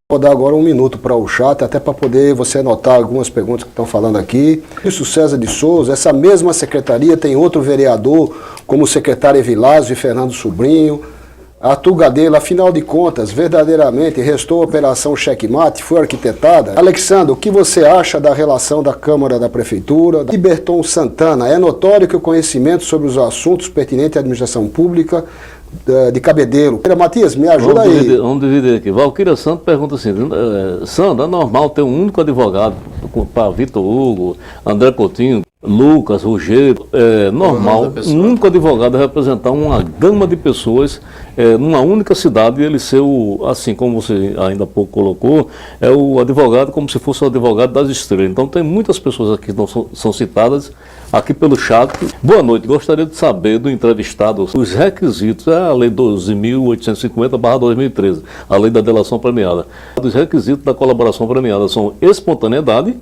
Vou dar agora um minuto para o chat, até para poder você anotar algumas perguntas que estão falando aqui. Isso, César de Souza, essa mesma secretaria tem outro vereador, como o secretário Evilásio e Fernando Sobrinho. Arthur Gadela, afinal de contas, verdadeiramente restou a operação checkmate, foi arquitetada? Alexandre, o que você acha da relação da Câmara da Prefeitura? Liberton Santana, é notório que o conhecimento sobre os assuntos pertinentes à administração pública de Cabedelo. Matias, me ajuda aí. Vamos dividir aqui. Valquíria Santos pergunta assim, Sandra, é normal ter um único advogado para Vitor Hugo, André Coutinho, Lucas, Rogério, é normal um único advogado representar uma gama de pessoas numa única cidade e ele ser o, assim como você ainda há pouco colocou, é o advogado como se fosse o advogado das estrelas. Então tem muitas pessoas aqui que não são citadas aqui pelo chat. Boa noite, gostaria de saber do entrevistado os requisitos, a lei 12.850/2013, a lei da delação premiada. Os requisitos da colaboração premiada são espontaneidade,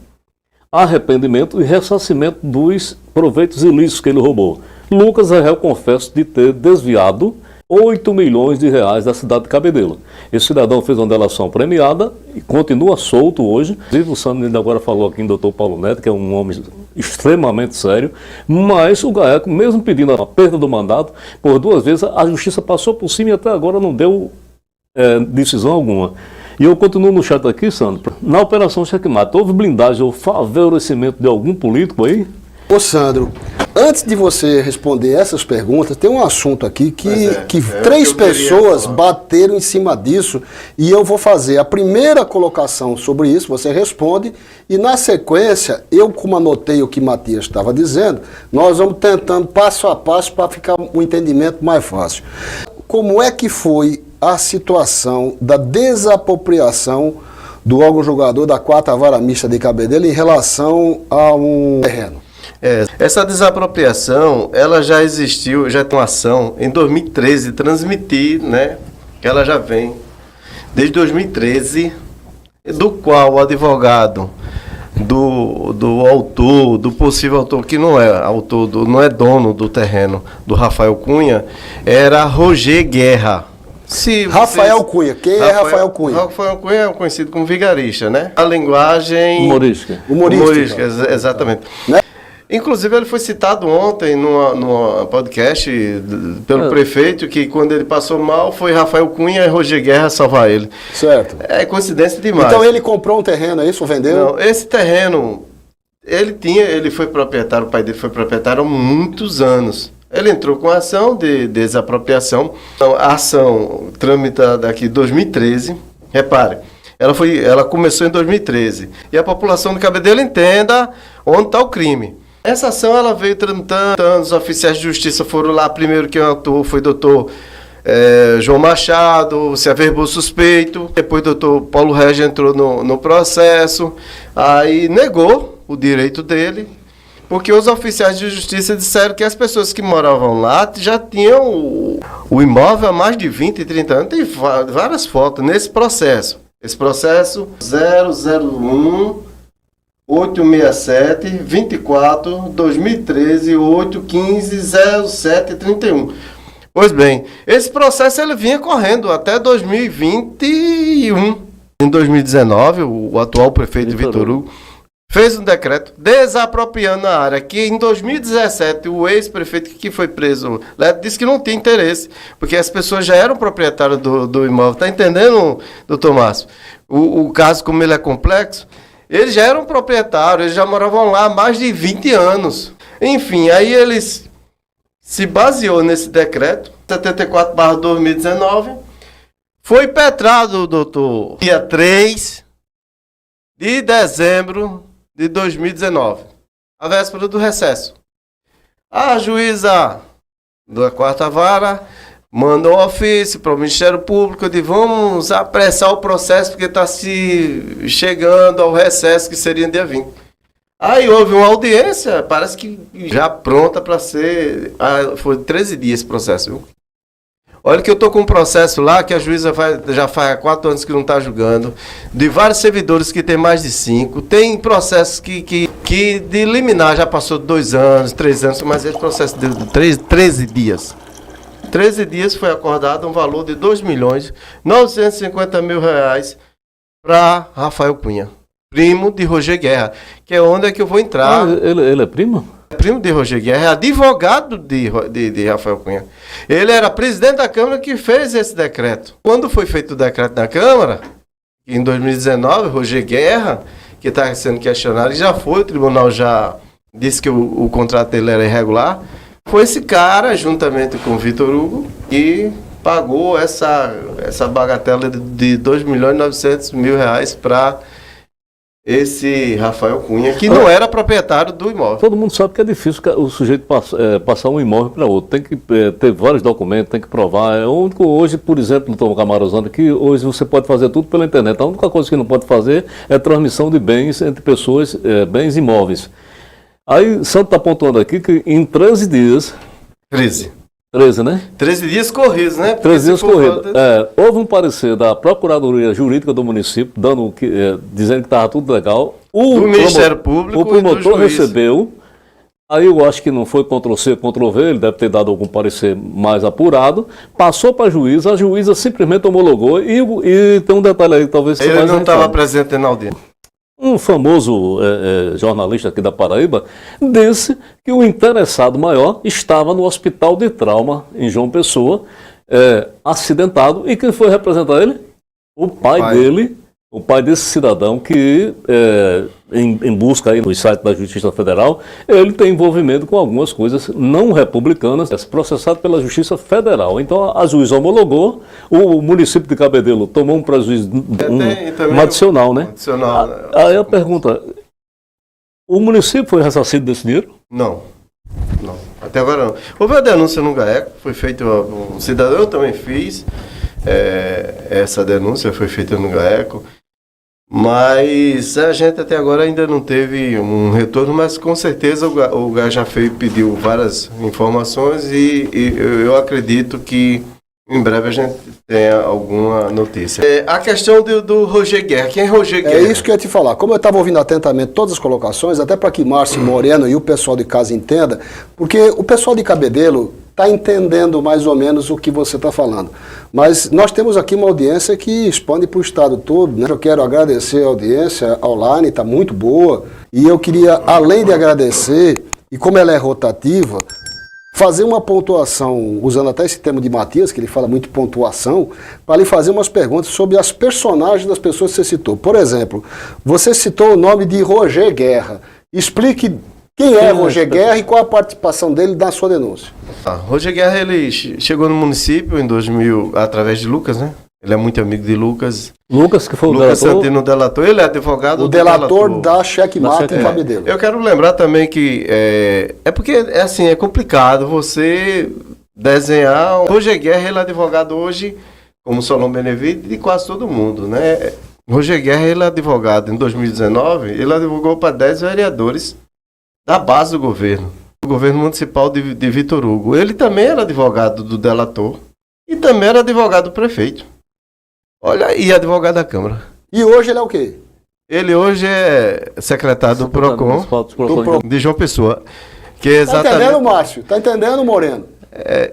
arrependimento e ressarcimento dos proveitos ilícitos que ele roubou. Lucas é réu, confesso, de ter desviado 8 milhões de reais da cidade de Cabedelo. Esse cidadão fez uma delação premiada e continua solto hoje. Inclusive o Sandro ainda agora falou aqui em Dr. Paulo Neto, que é um homem extremamente sério, mas o GAECO, mesmo pedindo a perda do mandato, por 2 vezes a justiça passou por cima e até agora não deu decisão alguma. E eu continuo no chat aqui, Sandro. Na operação checkmate, houve blindagem ou favorecimento de algum político aí? Ô Sandro, antes de você responder essas perguntas, tem um assunto aqui que 3 pessoas bateram em cima disso e eu vou fazer a primeira colocação sobre isso, você responde e na sequência, eu como anotei o que Matias estava dizendo, nós vamos tentando passo a passo para ficar um entendimento mais fácil. Como é que foi a situação da desapropriação do órgão julgador da 4ª Vara Mista de Cabedelo em relação a um terreno? Essa desapropriação, ela já existiu, já tem uma ação em 2013, transmitir, né, que ela já vem desde 2013, do qual o advogado do autor, do possível autor, que não é autor, não é dono do terreno, do Rafael Cunha, era Roger Guerra. Rafael Cunha, quem é Rafael Cunha? Rafael Cunha é conhecido como vigarista, né? A linguagem... Humorística, exatamente. Né? Inclusive, ele foi citado ontem numa podcast pelo prefeito, que quando ele passou mal, foi Rafael Cunha e Roger Guerra salvar ele. Certo. É coincidência demais. Então ele comprou um terreno, é isso? Vendeu? Não, esse terreno, ele foi proprietário, o pai dele foi proprietário há muitos anos. Ele entrou com a ação de desapropriação. Então, a ação tramitada aqui em 2013, repare, ela começou em 2013. E a população de Cabedelo entenda onde está o crime. Essa ação ela veio tramitando, os oficiais de justiça foram lá, primeiro quem atuou foi o doutor João Machado, se averbou suspeito, depois o doutor Paulo Regis entrou no processo, aí negou o direito dele, porque os oficiais de justiça disseram que as pessoas que moravam lá já tinham o imóvel há mais de 20, 30 anos, tem várias fotos nesse processo. Esse processo 001 867 24 2013 815 07 31. Pois bem, esse processo ele vinha correndo até 2021. Em 2019, o atual prefeito Vitor Hugo fez um decreto desapropriando a área, que em 2017 o ex-prefeito que foi preso disse que não tinha interesse, porque as pessoas já eram proprietárias do imóvel. Está entendendo, doutor Márcio? O caso, como ele é complexo, eles já eram proprietários, eles já moravam lá há mais de 20 anos. Enfim, aí eles se baseou nesse decreto, 74/2019, foi impetrado, doutor, dia 3 de dezembro de 2019, a véspera do recesso. A juíza da 4ª Vara mandou um ofício para o Ministério Público de vamos apressar o processo porque está se chegando ao recesso que seria dia 20. Aí houve uma audiência, parece que já pronta para ser... foi 13 dias esse processo, viu? Olha que eu estou com um processo lá que a juíza já faz 4 anos que não está julgando, de vários servidores que tem mais de 5, tem processos que de liminar já passou 2 anos, 3 anos, mas esse processo de 13 dias. 13 dias foi acordado um valor de R$ 2.950.000 para Rafael Cunha, primo de Roger Guerra, que é onde é que eu vou entrar. Ele é primo? Primo de Roger Guerra, é advogado de Rafael Cunha. Ele era presidente da Câmara que fez esse decreto. Quando foi feito o decreto na Câmara, em 2019, Roger Guerra, que está sendo questionado, e já foi, o tribunal já disse que o contrato dele era irregular, foi esse cara, juntamente com o Vitor Hugo, que pagou essa bagatela de R$2.900.000 para esse Rafael Cunha, que não era proprietário do imóvel. Todo mundo sabe que é difícil o sujeito passar um imóvel para outro. Tem que ter vários documentos, tem que provar. É o único hoje, por exemplo, Tom Camarosano, que hoje você pode fazer tudo pela internet. A única coisa que não pode fazer é transmissão de bens entre pessoas, bens imóveis. Aí, Santo está pontuando aqui que em 13 dias... 13, né? 13 dias corridos, né? 13 dias corridos. Houve um parecer da Procuradoria Jurídica do município, dizendo que estava tudo legal. Do Ministério Público. O promotor recebeu. Aí eu acho que não foi Ctrl-C, Ctrl-V, ele deve ter dado algum parecer mais apurado. Passou para a juíza simplesmente homologou. E tem um detalhe aí, talvez... Ele não estava presente na audiência. Um famoso jornalista aqui da Paraíba disse que o interessado maior estava no hospital de trauma em João Pessoa, acidentado, e quem foi representar ele? O pai dele, o pai desse cidadão que, em busca aí no site da Justiça Federal, ele tem envolvimento com algumas coisas não republicanas, processado pela Justiça Federal. Então a juíza homologou, o município de Cabedelo tomou um prejuízo adicional, né? Aí a pergunta, o município foi ressarcido desse dinheiro? Não. Até agora não. Houve a denúncia no GAECO, foi feito um cidadão, eu também fiz essa denúncia, foi feita no GAECO. Mas a gente até agora ainda não teve um retorno, mas com certeza o GAECO já pediu várias informações e eu acredito que em breve a gente tenha alguma notícia. A questão do Roger Guerra, quem é Roger Guerra? É isso que eu ia te falar. Como eu estava ouvindo atentamente todas as colocações, até para que Márcio Moreno e o pessoal de casa entenda, porque o pessoal de Cabedelo está entendendo mais ou menos o que você está falando. Mas nós temos aqui uma audiência que expande para o estado todo, né? Eu quero agradecer a audiência online, está muito boa. E eu queria, além de agradecer, e como ela é rotativa, fazer uma pontuação, usando até esse termo de Matias, que ele fala muito pontuação, para lhe fazer umas perguntas sobre as personagens das pessoas que você citou. Por exemplo, você citou o nome de Roger Guerra. Explique quem é Roger Guerra e qual a participação dele na sua denúncia. Roger Guerra, ele chegou no município em 2000, através de Lucas, né? Ele é muito amigo de Lucas. Lucas, que foi o Lucas delator? Santino, delator. Ele é advogado o delator da Checkmate em Cabedelo. Eu quero lembrar também que porque é complicado você desenhar. Roger Guerra, ele é advogado hoje, como Solon Benevides, de quase todo mundo, né? Roger Guerra, ele é advogado em 2019, ele advogou para 10 vereadores da base do governo municipal de Vitor Hugo. Ele também era advogado do delator e também era advogado do prefeito. Olha aí, advogado da Câmara. E hoje ele é o quê? Ele hoje é secretário do PROCON de João Pessoa. Que é exatamente... Tá entendendo, Márcio? Tá entendendo, Moreno?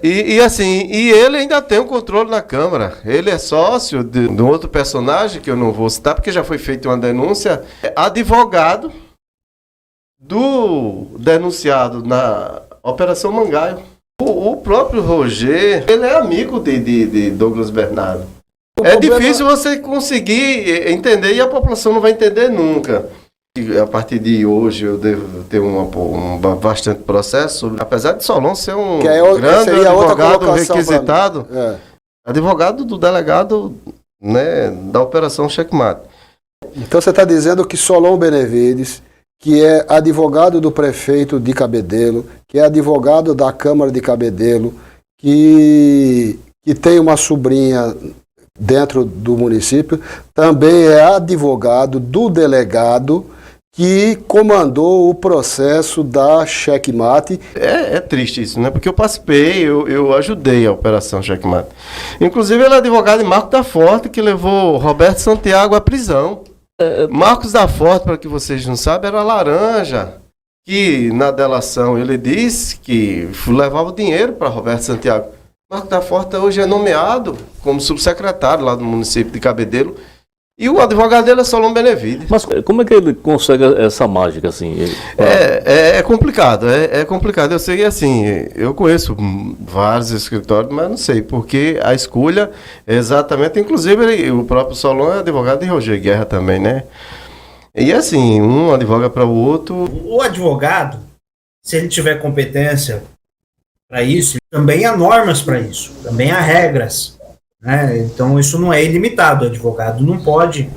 E ele ainda tem um controle na Câmara. Ele é sócio de um outro personagem, que eu não vou citar, porque já foi feita uma denúncia. Advogado do denunciado na Operação Mangaio. O próprio Roger, ele é amigo de Douglas Bernardo. É difícil você conseguir entender e a população não vai entender nunca. E a partir de hoje eu devo ter bastante processo, apesar de Solon ser um grande advogado requisitado, advogado do delegado, né, da Operação Checkmate. Então você está dizendo que Solon Benevides, que é advogado do prefeito de Cabedelo, que é advogado da Câmara de Cabedelo, que tem uma sobrinha dentro do município, também é advogado do delegado que comandou o processo da Checkmate. É triste isso, né? Porque eu participei, eu ajudei a Operação Checkmate. Inclusive ele é advogado de Marcos da Forte, que levou Roberto Santiago à prisão. Marcos da Forte, para que vocês não sabem, era laranja, que na delação ele disse que levava dinheiro para Roberto Santiago. Marcos da Forte hoje é nomeado como subsecretário lá do município de Cabedelo. E o advogado dele é Solon Benevides. Mas como é que ele consegue essa mágica, assim? É complicado, é complicado. Eu sei assim, eu conheço vários escritórios, mas não sei, porque a escolha é exatamente, inclusive o próprio Solon é advogado de Roger Guerra também, né? E assim, um advoga para o outro. O advogado, se ele tiver competência para isso, também há normas para isso, também há regras, né? Então isso não é ilimitado. O advogado não pode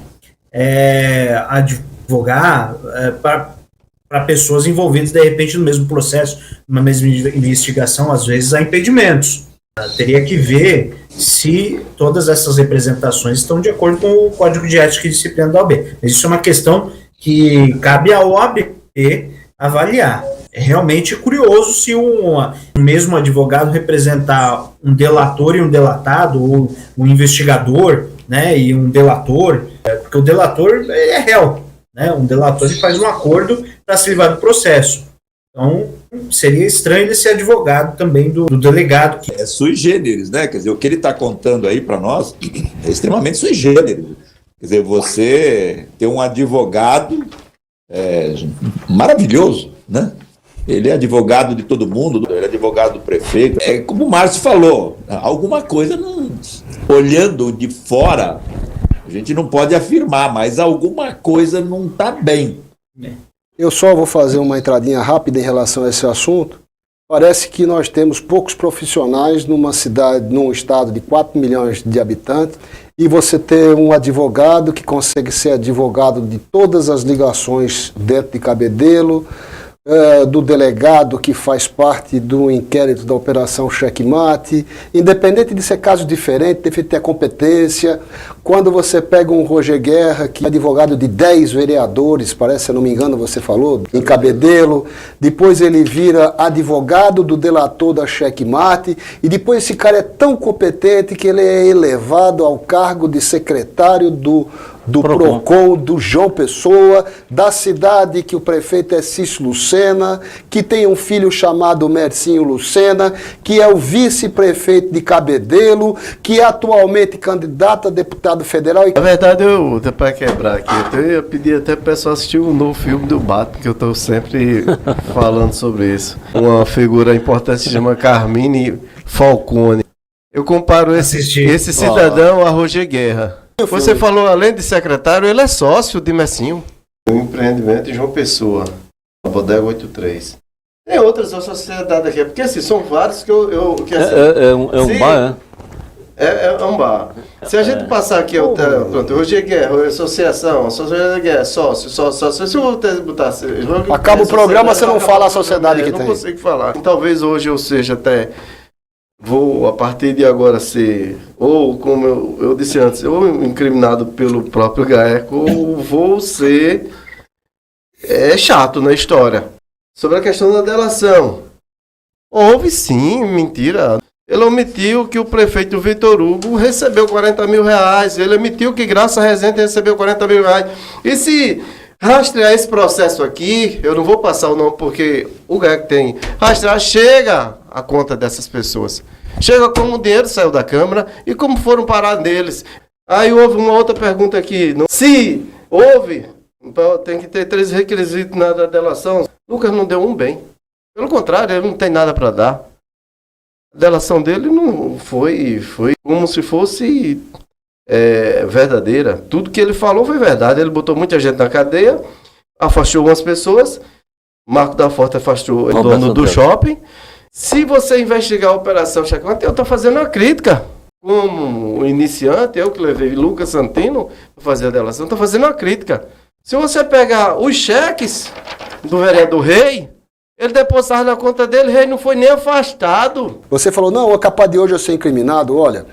advogar para pessoas envolvidas de repente no mesmo processo, numa mesma investigação. Às vezes há impedimentos. Teria que ver se todas essas representações estão de acordo com o Código de Ética e Disciplina da OAB. Mas isso é uma questão que cabe à OAB avaliar. É realmente curioso se um mesmo advogado representar um delator e um delatado, ou um investigador, né, e um delator, porque o delator é réu, né, um delator ele faz um acordo para se livrar do processo. Então, seria estranho ele ser advogado também do delegado. É sui generis, né? Quer dizer, o que ele está contando aí para nós é extremamente sui generis. Quer dizer, você ter um advogado maravilhoso, né? Ele é advogado de todo mundo, ele é advogado do prefeito. É como o Márcio falou, alguma coisa, olhando de fora, a gente não pode afirmar, mas alguma coisa não está bem. Eu só vou fazer uma entradinha rápida em relação a esse assunto. Parece que nós temos poucos profissionais numa cidade, num estado de 4 milhões de habitantes, e você ter um advogado que consegue ser advogado de todas as ligações dentro de Cabedelo, do delegado que faz parte do inquérito da Operação Checkmate, independente de ser caso diferente, deve ter competência. Quando você pega um Roger Guerra, que é advogado de 10 vereadores, parece, se eu não me engano, você falou, em Cabedelo, depois ele vira advogado do delator da Checkmate, e depois esse cara é tão competente que ele é elevado ao cargo de secretário do PROCON, do João Pessoa, da cidade que o prefeito é Cício Lucena, que tem um filho chamado Mercinho Lucena, que é o vice-prefeito de Cabedelo, que é atualmente candidato a deputado federal. Na verdade, para quebrar aqui, eu pedi até para o pessoal assistir um novo filme do Batman, que eu estou sempre falando sobre isso. Uma figura importante se chama Carmine Falcone. Eu comparo esse cidadão a Roger Guerra. Você falou, além de secretário, ele é sócio de Messinho. Um empreendimento de João Pessoa, a Bodega 83. Tem outras sociedades aqui, porque assim, são vários que eu um bar, É um bar. Se a gente passar aqui, pronto, Roger Guerra, associação de guerra, sócio, se eu botar... Acaba o programa, você não fala a sociedade que tem. Não consigo falar. Talvez hoje eu seja até... Vou, a partir de agora, ser, ou como eu disse antes, ou incriminado pelo próprio GAECO, ou vou ser chato na história. Sobre a questão da delação. Houve sim, mentira. Ele omitiu que o prefeito Vitor Hugo recebeu 40 mil reais. Ele omitiu que Graça Rezende recebeu 40 mil reais. E se rastrear esse processo aqui, eu não vou passar o nome porque o GAECO tem. Rastrear, chega a conta dessas pessoas. Chega como o dinheiro saiu da Câmara e como foram parar neles. Aí houve uma outra pergunta aqui. Se houve, tem que ter 3 requisitos na delação. Lucas não deu um bem. Pelo contrário, ele não tem nada para dar. A delação dele não foi como se fosse verdadeira. Tudo que ele falou foi verdade. Ele botou muita gente na cadeia, afastou algumas pessoas. Marco da Forte afastou o dono do shopping. Se você investigar a Operação Checkmate, eu estou fazendo uma crítica. Como iniciante, eu que levei Lucas Santino para fazer a delação, estou fazendo uma crítica. Se você pegar os cheques do vereador Rei, ele depositava na conta dele, Rei não foi nem afastado. Você falou, não, é capaz de hoje eu ser incriminado. Olha,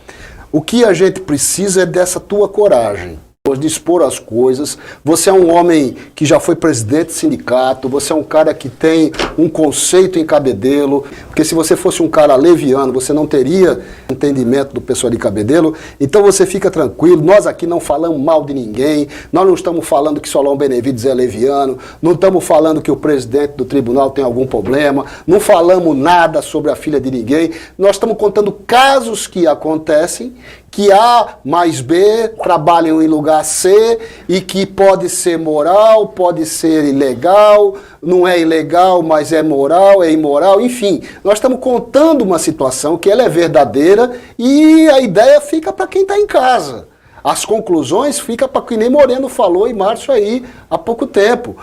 o que a gente precisa é dessa tua coragem. De expor as coisas. Você é um homem que já foi presidente de sindicato, você é um cara que tem um conceito em Cabedelo, porque se você fosse um cara leviano, você não teria entendimento do pessoal de Cabedelo. Então você fica tranquilo, nós aqui não falamos mal de ninguém, nós não estamos falando que Solon Benevides é leviano, não estamos falando que o presidente do tribunal tem algum problema, não falamos nada sobre a filha de ninguém, nós estamos contando casos que acontecem, que A mais B trabalham em lugar C e que pode ser moral, pode ser ilegal, não é ilegal, mas é moral, é imoral, enfim. Nós estamos contando uma situação que ela é verdadeira e a ideia fica para quem está em casa. As conclusões ficam para que nem Moreno falou em março aí há pouco tempo.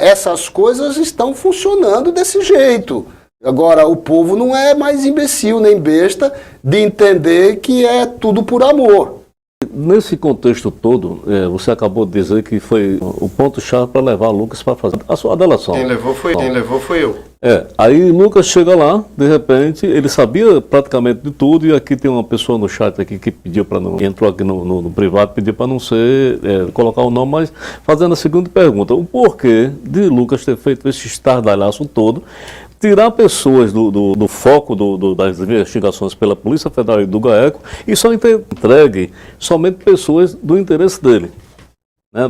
Essas coisas estão funcionando desse jeito. Agora, o povo não é mais imbecil nem besta de entender que é tudo por amor. Nesse contexto todo, você acabou de dizer que foi o ponto-chave para levar Lucas para fazer a sua delação. Quem levou foi eu. Aí Lucas chega lá, de repente, ele sabia praticamente de tudo, e aqui tem uma pessoa no chat aqui que pediu para não, entrou aqui no privado, pediu para não ser, colocar o nome, mas fazendo a segunda pergunta, o porquê de Lucas ter feito esse estardalhaço todo, tirar pessoas do foco das investigações pela Polícia Federal e do GAECO e só entregue somente pessoas do interesse dele.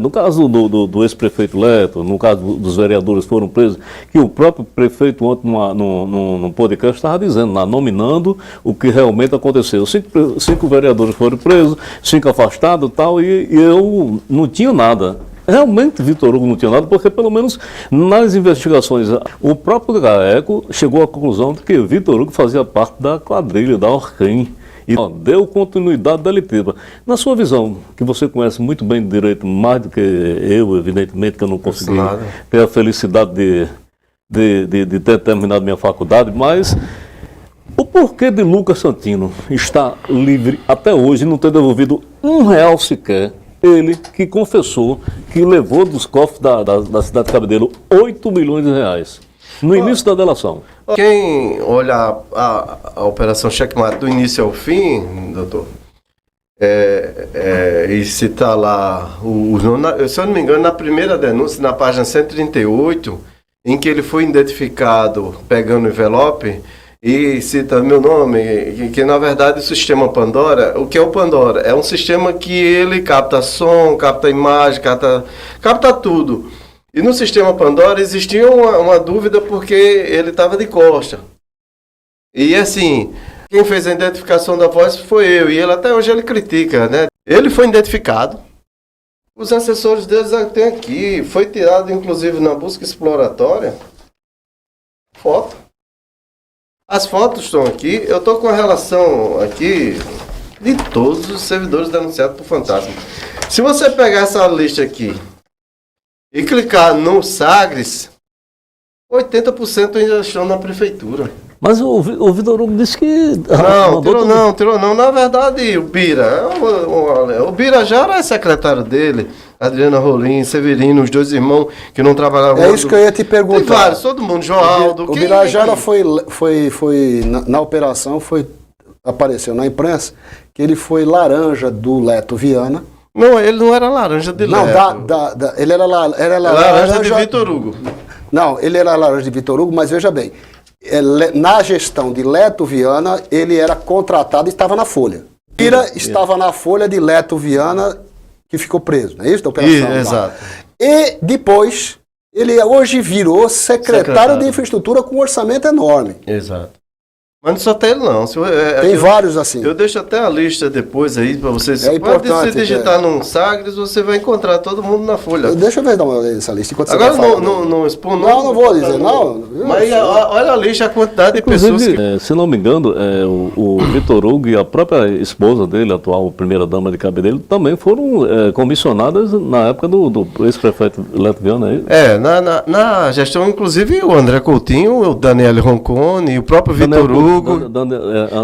No caso do ex-prefeito Leto, no caso dos vereadores que foram presos, que o próprio prefeito ontem num podcast estava dizendo, nominando o que realmente aconteceu. Cinco vereadores foram presos, 5 afastados e eu não tinha nada. Realmente Vitor Hugo não tinha nada, porque pelo menos nas investigações o próprio GAECO chegou à conclusão de que Vitor Hugo fazia parte da quadrilha, da Orcrim, e deu continuidade delitiva. Na sua visão, que você conhece muito bem de direito, mais do que eu, evidentemente, que eu não consegui ter a felicidade de ter terminado minha faculdade, mas o porquê de Lucas Santino estar livre até hoje e não ter devolvido R$1 sequer? Ele que confessou que levou dos cofres da cidade de Cabedelo R$8 milhões no início da delação. Quem olha a Operação Checkmate do início ao fim, doutor, e citar lá, se eu não me engano, na primeira denúncia, na página 138, em que ele foi identificado pegando o envelope, e cita meu nome, que na verdade o sistema Pandora, o que é o Pandora? É um sistema que ele capta som, capta imagem, capta tudo. E no sistema Pandora existia uma dúvida porque ele estava de costa. E assim, quem fez a identificação da voz foi eu, e ele até hoje ele critica, né? Ele foi identificado, os assessores deles tem aqui, foi tirado inclusive na busca exploratória, foto. As fotos estão aqui, eu estou com a relação aqui de todos os servidores denunciados por fantasma. Se você pegar essa lista aqui e clicar no Sagres, 80% ainda estão na prefeitura. Mas o Vitor Hugo disse que... Tirou não. Na verdade, o Bira já era secretário dele, Adriana Rolim, Severino, os dois irmãos que não trabalhavam... É isso que eu ia te perguntar. Tem vários, todo mundo, Joaldo... O Birajara foi na operação, apareceu na imprensa, que ele foi laranja do Leto Viana. Não, ele não era laranja de Leto. Não, ele era laranja de Vitor Hugo. Não, ele era laranja de Vitor Hugo, mas veja bem, na gestão de Leto Viana, ele era contratado e estava na Folha. Bira estava na Folha de Leto Viana, que ficou preso, não é isso? Da operação. Exato. E depois, ele hoje virou secretário de infraestrutura com um orçamento enorme. Exato. Mas não só tem ele não. Tem vários assim. Eu deixo até a lista depois aí para vocês. É importante. Se digitar num Sagres, você vai encontrar todo mundo na folha. Deixa eu ver essa lista. Agora não expor não. Não vou dizer, não. Mas olha a lista, a quantidade de pessoas que... Se não me engano, o Vitor Hugo e a própria esposa dele, a atual primeira-dama de Cabedelo, também foram comissionadas na época do ex-prefeito Leto Viana. Na gestão, inclusive, o André Coutinho, o Daniel Roncone, o próprio Vitor Hugo.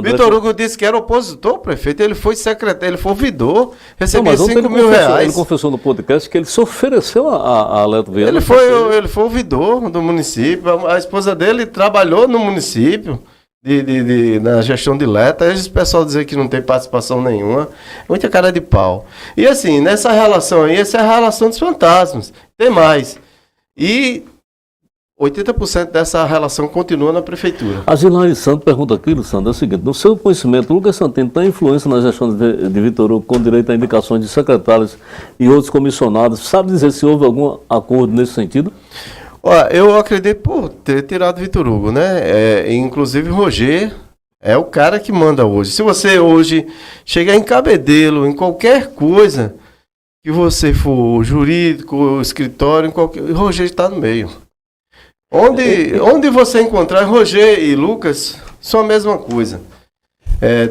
Vitor Hugo disse que era opositor, prefeito. Ele foi secretário, ele foi ouvidor, recebia 5 mil reais. Ele confessou no podcast que ele se ofereceu a Leto Viana. Ele foi ouvidor do município. A esposa dele trabalhou no município, na gestão de Leto. Aí o pessoal dizer que não tem participação nenhuma. Muita cara de pau. E assim, nessa relação aí, essa é a relação dos fantasmas. Tem mais. E 80% dessa relação continua na prefeitura. A Gilaine Santos pergunta aqui, Luciano, é o seguinte: no seu conhecimento, Lucas Santino tem influência na gestão de Vitor Hugo com direito a indicações de secretários e outros comissionados? Sabe dizer se houve algum acordo nesse sentido? Olha, eu acredito por ter tirado Vitor Hugo, né? Inclusive Roger É o cara que manda hoje. Se você hoje chegar em Cabedelo, em qualquer coisa que você for, jurídico, escritório, em qualquer, Roger está no meio. Onde você encontrar Roger e Lucas, são a mesma coisa.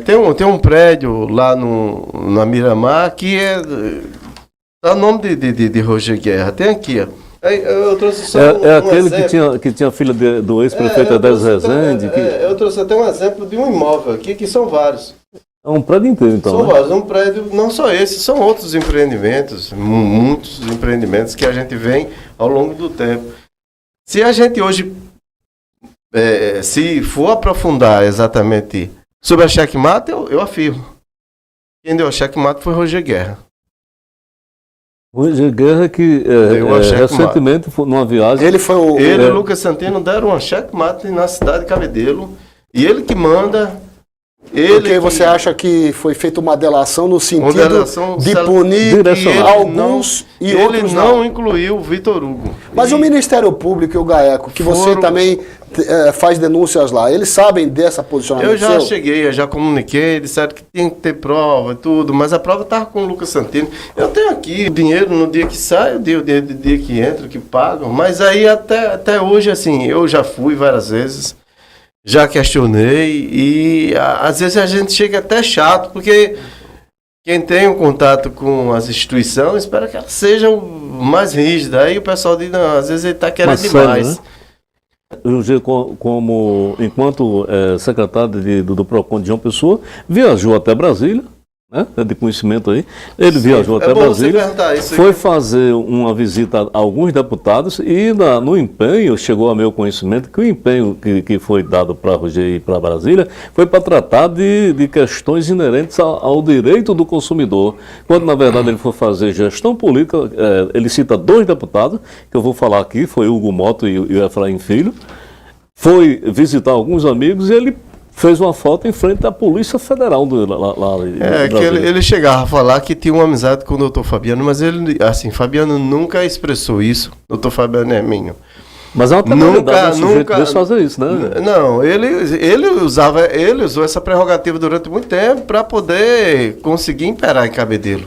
Tem um prédio lá na Miramar que dá nome de Roger Guerra. Tem aqui, ó. Eu trouxe só aquele que tinha filha do ex-prefeito Adésio Rezende. Eu trouxe até um exemplo de um imóvel aqui, que são vários. É um prédio inteiro, então. São vários, um prédio, não só esse, são outros empreendimentos, muitos empreendimentos que a gente vem ao longo do tempo. Se a gente hoje, se for aprofundar exatamente sobre a checkmate, eu afirmo. Quem deu a checkmate foi Roger Guerra. Roger Guerra que recentemente, numa viagem... Ele e o Lucas Santino deram uma checkmate na cidade de Cabedelo, e ele que manda... Porque você acha que foi feita uma delação no sentido de punir alguns e outros ele não incluiu o Vitor Hugo. Mas o Ministério Público e o GAECO, que você também faz denúncias lá, eles sabem dessa posicionamento? Eu já cheguei, eu já comuniquei, disseram que tem que ter prova e tudo, mas a prova estava com o Lucas Santino. Eu tenho aqui o dinheiro no dia que sai, o dia que entra, que pagam, mas aí até hoje, assim, eu já fui várias vezes, já questionei e às vezes a gente chega até chato, porque quem tem um contato com as instituições espera que elas sejam mais rígidas. Aí o pessoal diz, não, às vezes ele está querendo demais. Enquanto secretário do PROCON de João Pessoa, viajou até Brasília, né? De conhecimento aí. Ele viajou até Brasília, foi fazer uma visita a alguns deputados e no empenho, chegou a meu conhecimento que o empenho que foi dado para Roger ir para Brasília foi para tratar de questões inerentes ao direito do consumidor, quando na verdade ele foi fazer gestão política. Ele cita 2 deputados, que eu vou falar aqui, foi Hugo Motto e o Efraim Filho, foi visitar alguns amigos e ele fez uma foto em frente à Polícia Federal lá que ele chegava a falar que tinha uma amizade com o doutor Fabiano, mas ele, assim, Fabiano nunca expressou isso. Doutor Fabiano é minha. Mas é uma penalidade nunca fazer isso, né? Não, ele usou essa prerrogativa durante muito tempo para poder conseguir imperar em Cabedelo.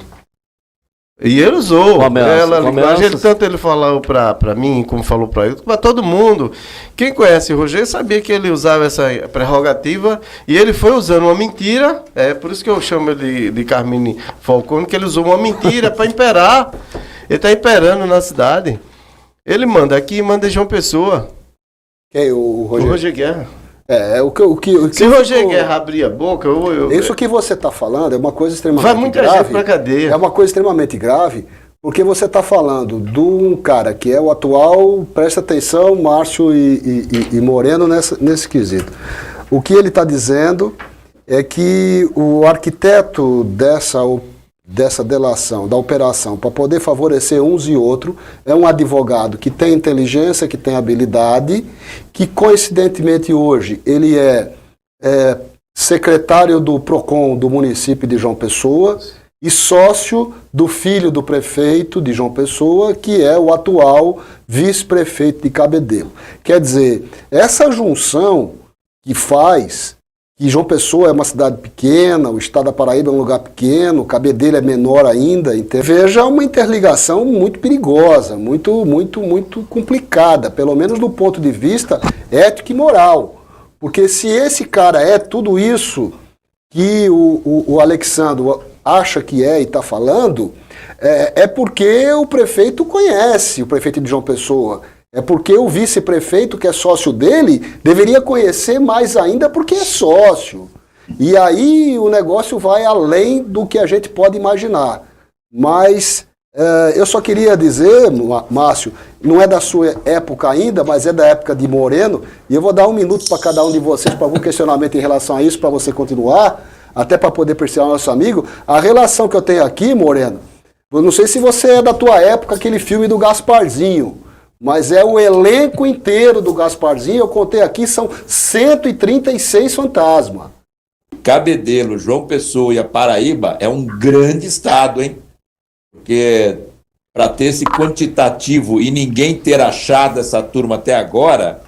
E ele usou ela linguagem, tanto ele falou para mim, como falou para ele, para todo mundo. Quem conhece o Roger sabia que ele usava essa prerrogativa e ele foi usando uma mentira, por isso que eu chamo ele de Carmine Falcone, que ele usou uma mentira para imperar. Ele está imperando na cidade. Ele manda aqui, manda João Pessoa. Quem? O Roger Guerra. Se Roger Guerra abrir a boca... Isso que você está falando é uma coisa extremamente grave. Vai muita gente para cadeia. É uma coisa extremamente grave, porque você está falando de um cara que é o atual, presta atenção, Márcio e Moreno nesse quesito. O que ele está dizendo é que o arquiteto dessa delação, da operação, para poder favorecer uns e outros, é um advogado que tem inteligência, que tem habilidade, que coincidentemente hoje ele é secretário do PROCON do município de João Pessoa e sócio do filho do prefeito de João Pessoa, que é o atual vice-prefeito de Cabedelo. Quer dizer, essa junção que João Pessoa é uma cidade pequena, o estado da Paraíba é um lugar pequeno, Cabedelo é menor ainda, veja uma interligação muito perigosa, muito, muito, muito complicada, pelo menos do ponto de vista ético e moral. Porque se esse cara é tudo isso que o Alexandre acha que é e está falando, é porque o prefeito conhece, o prefeito de João Pessoa. É porque o vice-prefeito, que é sócio dele, deveria conhecer mais ainda porque é sócio. E aí o negócio vai além do que a gente pode imaginar. Mas eu só queria dizer, Márcio, não é da sua época ainda, mas é da época de Moreno, e eu vou dar 1 minuto para cada um de vocês para algum questionamento em relação a isso, para você continuar, até para poder perceber o nosso amigo. A relação que eu tenho aqui, Moreno, eu não sei se você é da tua época, aquele filme do Gasparzinho, mas é o elenco inteiro do Gasparzinho, eu contei aqui, são 136 fantasmas. Cabedelo, João Pessoa e a Paraíba é um grande estado, hein? Porque para ter esse quantitativo e ninguém ter achado essa turma até agora,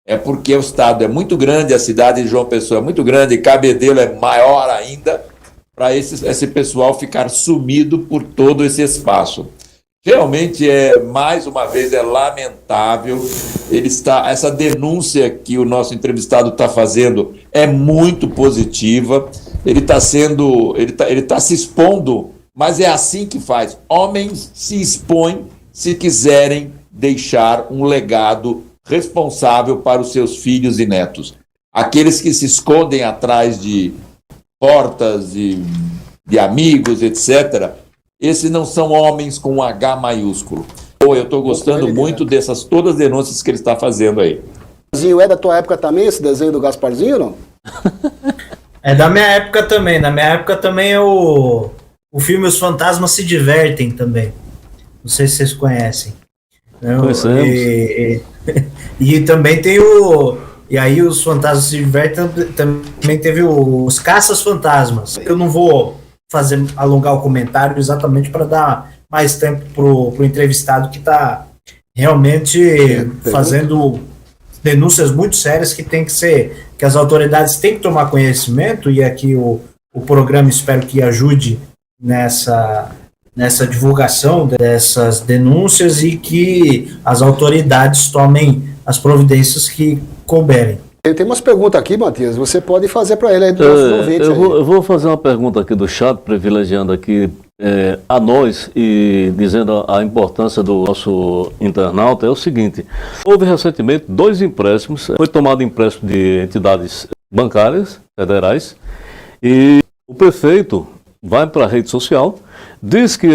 é porque o estado é muito grande, a cidade de João Pessoa é muito grande, Cabedelo é maior ainda, para esse pessoal ficar sumido por todo esse espaço. Realmente, mais uma vez, é lamentável. Essa denúncia que o nosso entrevistado está fazendo é muito positiva. Ele está se expondo, mas é assim que faz. Homens se expõem se quiserem deixar um legado responsável para os seus filhos e netos. Aqueles que se escondem atrás de portas de amigos, etc., esses não são homens com um H maiúsculo. Eu estou gostando muito dessas todas as denúncias que ele está fazendo aí. É da tua época também esse desenho do Gasparzinho, não? É da minha época também. Na minha época também é o filme Os Fantasmas Se Divertem também. Não sei se vocês conhecem. Conhecemos. E também tem E aí Os Fantasmas Se Divertem também teve os Caças Fantasmas. Eu não vou alongar o comentário exatamente para dar mais tempo pro entrevistado que está realmente fazendo denúncias muito sérias que as autoridades têm que tomar conhecimento, e aqui o programa espero que ajude nessa divulgação dessas denúncias e que as autoridades tomem as providências que couberem. Tem umas perguntas aqui, Matias, você pode fazer para ele aí do nosso ouvinte. Eu vou fazer uma pergunta aqui do chat, privilegiando aqui a nós e dizendo a importância do nosso internauta. É o seguinte: houve recentemente 2 empréstimos, foi tomado empréstimo de entidades bancárias federais e o prefeito vai para a rede social, diz que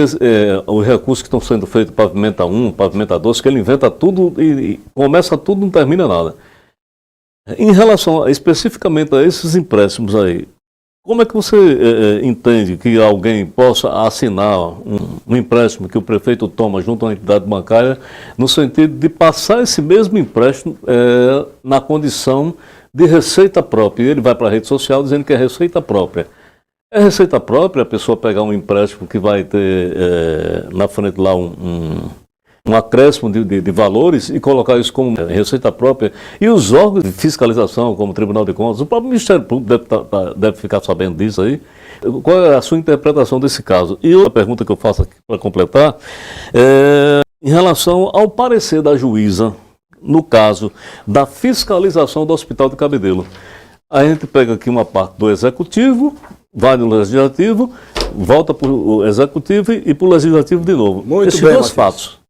os recursos que estão sendo feitos, pavimenta 1, pavimenta 2, que ele inventa tudo e começa tudo, não termina nada. Em relação especificamente a esses empréstimos aí, como é que você entende que alguém possa assinar um empréstimo que o prefeito toma junto a uma entidade bancária, no sentido de passar esse mesmo empréstimo na condição de receita própria? E ele vai para a rede social dizendo que é receita própria. É receita própria a pessoa pegar um empréstimo que vai ter na frente lá um acréscimo de valores e colocar isso como receita própria, e os órgãos de fiscalização, como o Tribunal de Contas, o próprio Ministério Público deve ficar sabendo disso aí. Qual é a sua interpretação desse caso? E outra pergunta que eu faço aqui para completar em relação ao parecer da juíza no caso da fiscalização do Hospital de Cabedelo. A gente pega aqui uma parte do Executivo, vai no Legislativo, volta para o Executivo e para o Legislativo de novo. Muito bem, dois fatos.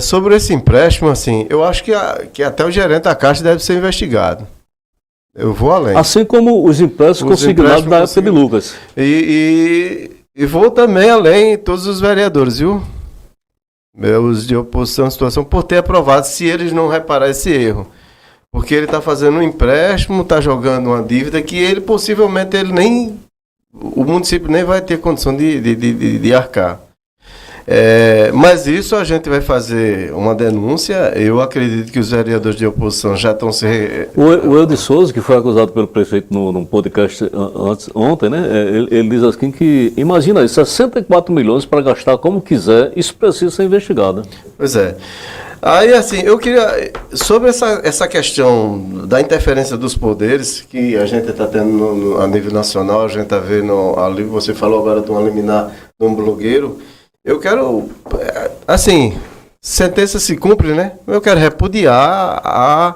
Sobre esse empréstimo, assim, eu acho que até o gerente da Caixa deve ser investigado. Eu vou além. Assim como os empréstimos consignados na época de Lucas. E vou também além, todos os vereadores, viu? Os de oposição à situação, por ter aprovado, se eles não reparar esse erro. Porque ele está fazendo um empréstimo, está jogando uma dívida que ele possivelmente o município nem vai ter condição de arcar. Mas isso a gente vai fazer uma denúncia. Eu acredito que os vereadores de oposição já estão se... O Eudes Souza, que foi acusado pelo prefeito num podcast ontem, né? Ele diz assim que, imagina isso, 64 milhões para gastar como quiser, isso precisa ser investigado. Pois é. Aí, assim, eu queria... Sobre essa questão da interferência dos poderes, que a gente está tendo a nível nacional, a gente está vendo ali, você falou agora de uma liminar de um blogueiro. Eu quero, assim, sentença se cumpre, né? Eu quero repudiar a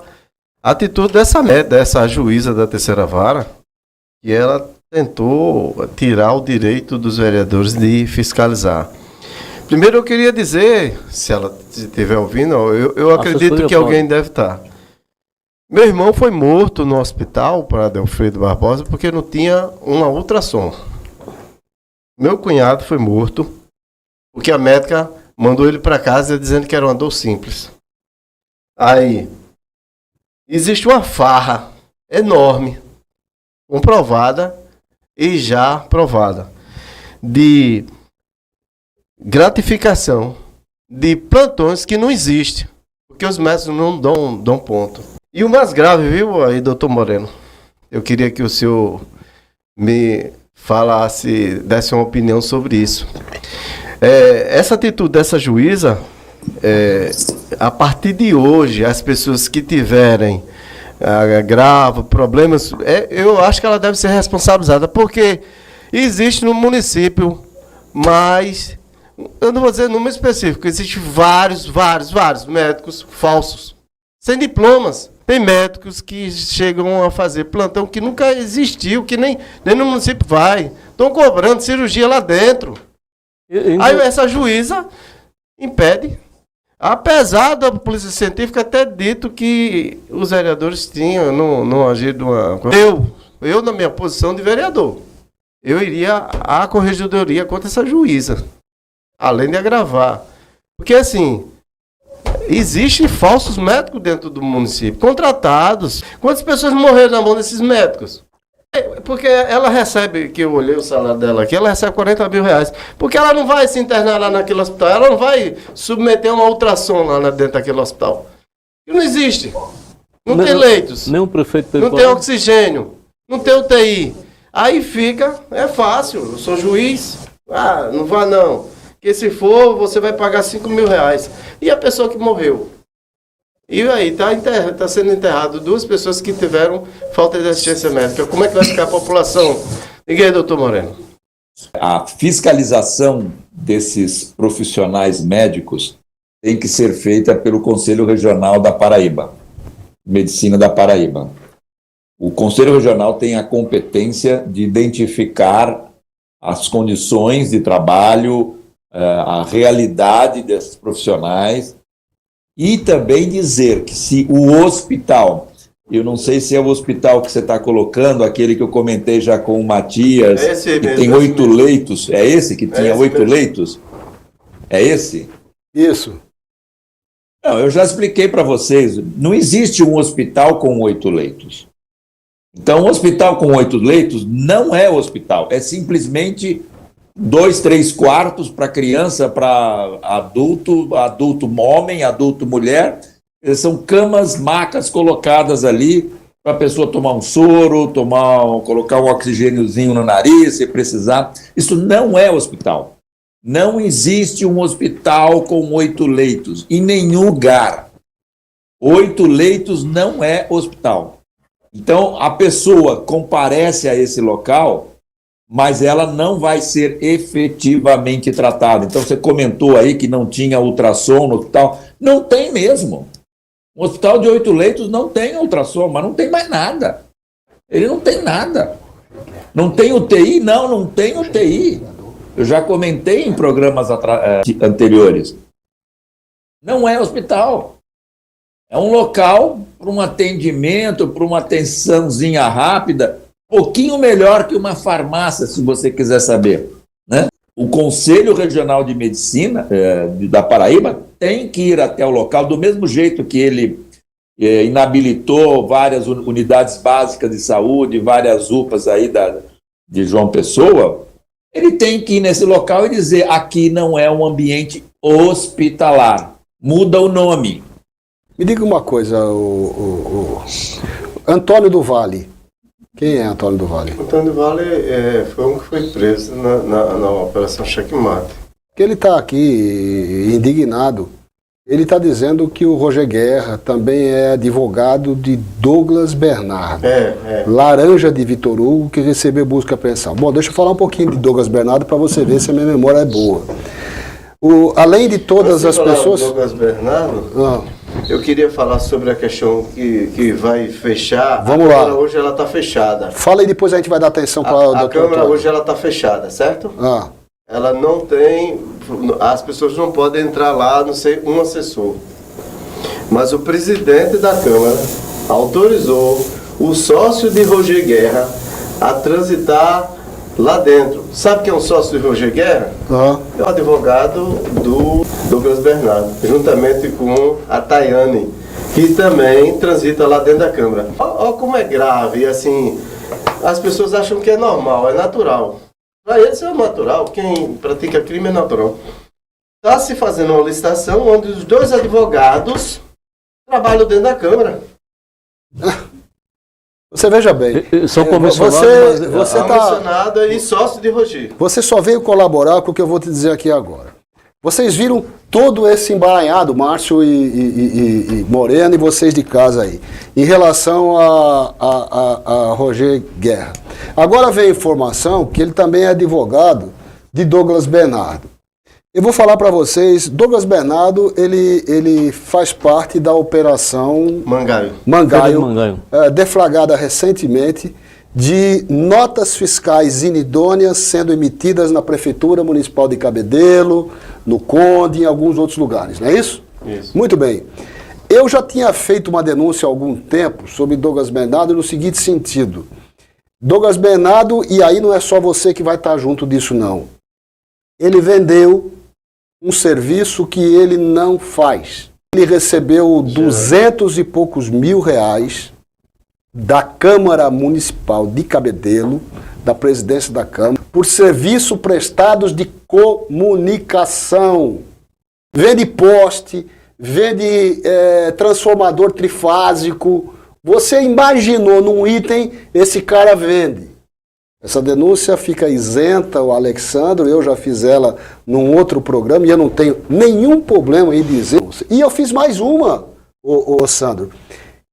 atitude dessa juíza da terceira vara, que ela tentou tirar o direito dos vereadores de fiscalizar. Primeiro eu queria dizer, se ela estiver ouvindo, eu acredito que alguém deve estar. Meu irmão foi morto no hospital para Adelfredo Barbosa porque não tinha uma ultrassom. Meu cunhado foi morto porque a médica mandou ele para casa dizendo que era uma dor simples. Aí, existe uma farra enorme, comprovada e já provada, de gratificação de plantões que não existe, porque os médicos não dão ponto. E o mais grave, viu, aí, doutor Moreno? Eu queria que o senhor me falasse, desse uma opinião sobre isso. Essa atitude dessa juíza, a partir de hoje, as pessoas que tiverem agrava problemas, eu acho que ela deve ser responsabilizada, porque existe no município, mas eu não vou dizer número específico, existem vários médicos falsos, sem diplomas. Tem médicos que chegam a fazer plantão que nunca existiu, que nem no município vai. Estão cobrando cirurgia lá dentro. Aí essa juíza impede. Apesar da polícia científica ter dito que os vereadores tinham não agido uma... Eu, na minha posição de vereador, eu iria à corregedoria contra essa juíza, além de agravar. Porque, assim, existem falsos médicos dentro do município, contratados. Quantas pessoas morreram na mão desses médicos? Porque ela recebe, que eu olhei o salário dela aqui, ela recebe 40 mil reais. Porque ela não vai se internar lá naquele hospital, ela não vai submeter uma ultrassom lá dentro daquele hospital. E não existe. Não tem leitos. Nem o prefeito não tem oxigênio. Não tem UTI. Aí fica, é fácil, eu sou juiz. Ah, não vá não. Porque se for, você vai pagar 5 mil reais. E a pessoa que morreu? E aí, está sendo enterrado 2 pessoas que tiveram falta de assistência médica. Como é que vai ficar a população? Diga aí, doutor Moreno. A fiscalização desses profissionais médicos tem que ser feita pelo Conselho Regional da Paraíba, Medicina da Paraíba. O Conselho Regional tem a competência de identificar as condições de trabalho, a realidade desses profissionais e também dizer que se o hospital, eu não sei se é o hospital que você está colocando, aquele que eu comentei já com o Matias, que tem 8 leitos, é esse que tinha 8 leitos? É esse? Isso. Não, eu já expliquei para vocês, não existe um hospital com 8 leitos. Então, um hospital com 8 leitos não é hospital, é simplesmente 2, 3 quartos para criança, para adulto, adulto homem, adulto mulher. São camas, macas colocadas ali para a pessoa tomar um soro, colocar um oxigêniozinho no nariz, se precisar. Isso não é hospital. Não existe um hospital com 8 leitos, em nenhum lugar. 8 leitos não é hospital. Então, a pessoa comparece a esse local, mas ela não vai ser efetivamente tratada. Então, você comentou aí que não tinha ultrassom no hospital. Não tem mesmo. Um hospital de 8 leitos não tem ultrassom, mas não tem mais nada. Ele não tem nada. Não tem UTI? Não tem UTI. Eu já comentei em programas anteriores. Não é hospital. É um local para um atendimento, para uma atençãozinha rápida, pouquinho melhor que uma farmácia, se você quiser saber, né? O Conselho Regional de Medicina da Paraíba tem que ir até o local, do mesmo jeito que ele inabilitou várias unidades básicas de saúde, várias UPAs aí de João Pessoa, ele tem que ir nesse local e dizer, aqui não é um ambiente hospitalar, muda o nome. Me diga uma coisa, o Antônio do Vale. Quem é Antônio do Vale? Antônio do Vale foi um que foi preso na Operação Checkmate. Que ele está aqui indignado. Ele está dizendo que o Roger Guerra também é advogado de Douglas Bernardo. Laranja de Vitor Hugo, que recebeu busca e apreensão. Bom, deixa eu falar um pouquinho de Douglas Bernardo para você ver se a minha memória é boa. Além de todas as pessoas... Douglas Bernardo, eu queria falar sobre a questão que vai fechar. Vamos lá. A Câmara hoje ela está fechada. Fala aí, depois a gente vai dar atenção para o doutor. A Câmara hoje ela está fechada, certo? Ela não tem... As pessoas não podem entrar lá, a não ser um assessor. Mas o presidente da Câmara autorizou o sócio de Roger Guerra a transitar lá dentro. Sabe quem é um sócio de Roger Guerra? É o advogado do Douglas Bernardo, juntamente com a Tayane, que também transita lá dentro da Câmara. Olha como é grave, assim, as pessoas acham que é normal, é natural. Para eles é natural, quem pratica crime é natural. Está se fazendo uma licitação onde os 2 advogados trabalham dentro da Câmara. Você veja bem. São comissionados, você está comissionado e sócio de Roger. Você só veio colaborar com o que eu vou te dizer aqui agora. Vocês viram todo esse embaranhado, Márcio e Moreno, e vocês de casa aí, em relação a Roger Guerra. Agora vem a informação que ele também é advogado de Douglas Bernardo. Eu vou falar para vocês, Douglas Bernardo, ele faz parte da operação Mangaio, deflagrada recentemente, de notas fiscais inidôneas sendo emitidas na Prefeitura Municipal de Cabedelo, no Conde e em alguns outros lugares, não é isso? Isso. Muito bem. Eu já tinha feito uma denúncia há algum tempo sobre Douglas Bernardo no seguinte sentido. Douglas Bernardo, e aí não é só você que vai estar junto disso não, ele vendeu um serviço que ele não faz. Ele recebeu 200 e poucos mil reais da Câmara Municipal de Cabedelo, da presidência da Câmara, por serviços prestados de comunicação. Vende poste, vende transformador trifásico. Você imaginou num item, esse cara vende. Essa denúncia fica isenta, o Alexandre, eu já fiz ela num outro programa e eu não tenho nenhum problema em dizer. E eu fiz mais uma, ô Sandro,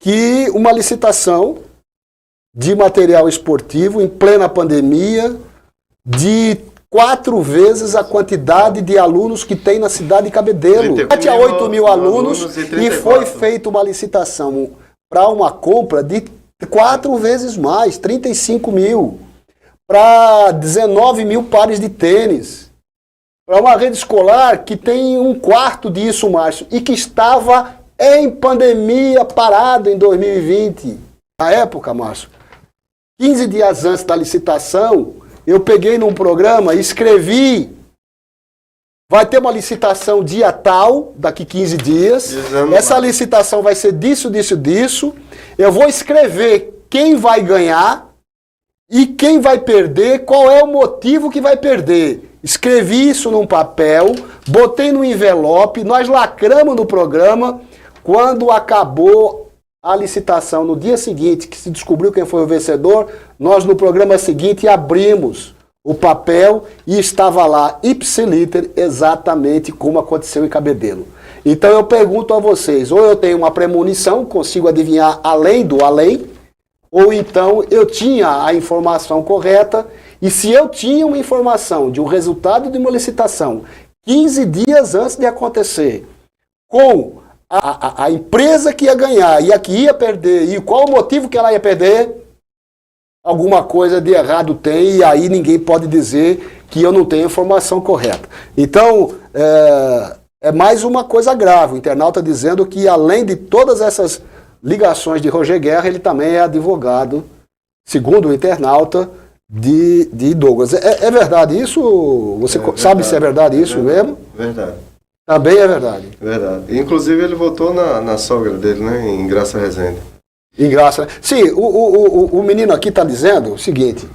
que uma licitação de material esportivo em plena pandemia de 4 vezes a quantidade de alunos que tem na cidade de Cabedelo. 7 a 8 mil alunos e foi feita uma licitação para uma compra de 4 vezes mais, 35 mil. Para 19 mil pares de tênis, para uma rede escolar que tem 1/4 disso, Márcio, e que estava em pandemia parado em 2020. Na época, Márcio, 15 dias antes da licitação, eu peguei num programa e escrevi, vai ter uma licitação dia tal, daqui 15 dias, essa licitação vai ser disso, disso, disso, eu vou escrever quem vai ganhar, e quem vai perder, qual é o motivo que vai perder. Escrevi isso num papel, botei no envelope, nós lacramos no programa. Quando acabou a licitação, no dia seguinte, que se descobriu quem foi o vencedor, nós no programa seguinte abrimos o papel e estava lá, ipsiliter, exatamente como aconteceu em Cabedelo. Então eu pergunto a vocês, ou eu tenho uma premonição, consigo adivinhar além do além, ou então eu tinha a informação correta, e se eu tinha uma informação de um resultado de uma licitação 15 dias antes de acontecer, com a empresa que ia ganhar e a que ia perder, e qual o motivo que ela ia perder, alguma coisa de errado tem, e aí ninguém pode dizer que eu não tenho a informação correta. Então, é mais uma coisa grave, o internauta dizendo que além de todas essas ligações de Roger Guerra, ele também é advogado, segundo o internauta, de Douglas. É verdade isso? Você sabe se é verdade isso mesmo? Verdade. Também é verdade. Verdade. Inclusive ele votou na sogra dele, né? Em Graça Rezende. Em Graça. Sim, o menino aqui está dizendo o seguinte,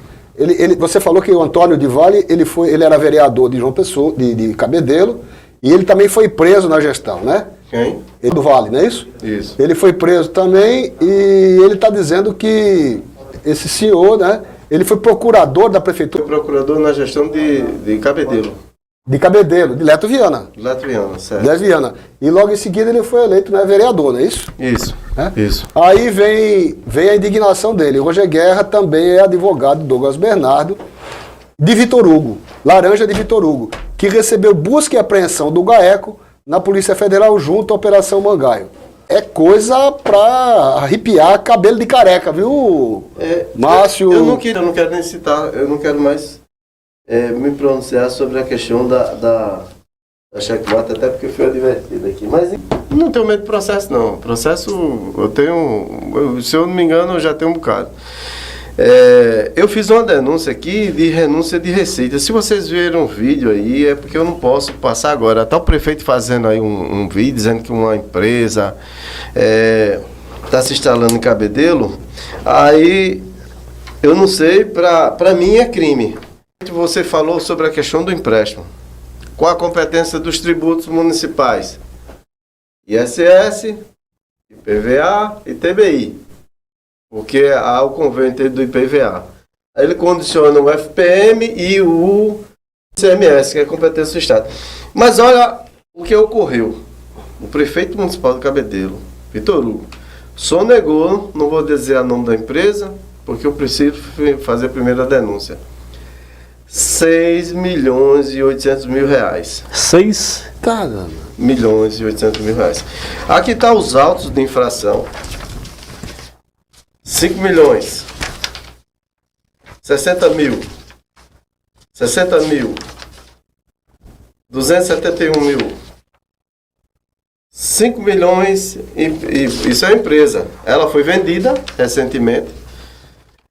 você falou que o Antônio de Valle, ele era vereador de João Pessoa, de Cabedelo, e ele também foi preso na gestão, né? Quem? Ele do Vale, não é isso? Isso. Ele foi preso também e ele está dizendo que esse senhor, né? Ele foi procurador da prefeitura. Foi procurador na gestão de Cabedelo. De Cabedelo, de Leto Viana. Leto Viana, certo. Leto Viana. E logo em seguida ele foi eleito, né, vereador, não é isso? Isso. Isso. Aí vem a indignação dele. Roger Guerra também é advogado de Douglas Bernardo, de Vitor Hugo, Laranja de Vitor Hugo, que recebeu busca e apreensão do GAECO na Polícia Federal junto à Operação Mangaio. É coisa pra arrepiar cabelo de careca, viu, Márcio? Eu não quero nem citar, eu não quero mais me pronunciar sobre a questão da checkmate, até porque foi advertido aqui. Mas não tenho medo de processo, não. Processo, se eu não me engano, eu já tenho um bocado. Eu fiz uma denúncia aqui de renúncia de receita. Se vocês viram um vídeo aí, é porque eu não posso passar agora. Está o prefeito fazendo aí um vídeo dizendo que uma empresa está se instalando em Cabedelo. Aí, eu não sei, para mim é crime. Você falou sobre a questão do empréstimo. Qual a competência dos tributos municipais? ISS, IPVA e TBI. Porque há o convênio do IPVA. Aí ele condiciona o FPM e o ICMS, que é a competência do Estado. Mas olha o que ocorreu. O prefeito municipal de Cabedelo, Vitor Hugo, sonegou, não vou dizer o nome da empresa, porque eu preciso fazer a primeira denúncia. 6.800.000 reais. 6? Caramba. 6.800.000 reais. Aqui está os autos de infração. 5 milhões. 60 mil. 60 mil. 271 mil. 5 milhões e isso é a empresa. Ela foi vendida recentemente.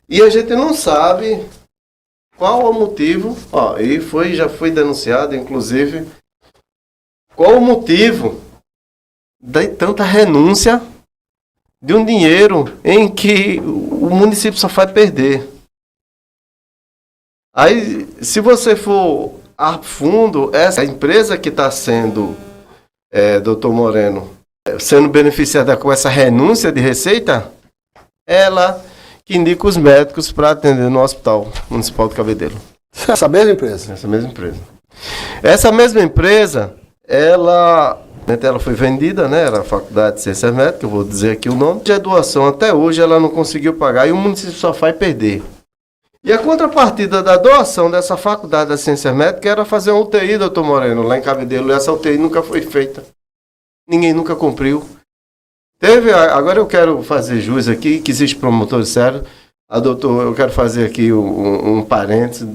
E a gente não sabe qual o motivo. E já foi denunciado, inclusive, qual o motivo de tanta renúncia de um dinheiro em que o município só vai perder. Aí, se você for a fundo, essa empresa que está sendo, doutor Moreno, sendo beneficiada com essa renúncia de receita, ela que indica os médicos para atender no Hospital Municipal de Cabedelo. Essa mesma empresa? Essa mesma empresa. Essa mesma empresa, ela foi vendida, né? Era a Faculdade de Ciências Médicas, eu vou dizer aqui o nome. De doação até hoje ela não conseguiu pagar e o município só vai perder. E a contrapartida da doação dessa Faculdade de Ciências Médicas era fazer uma UTI, doutor Moreno, lá em Cabedelo. E essa UTI nunca foi feita. Ninguém nunca cumpriu. Agora eu quero fazer jus aqui, que existe promotor sério. Eu quero fazer aqui um parênteses,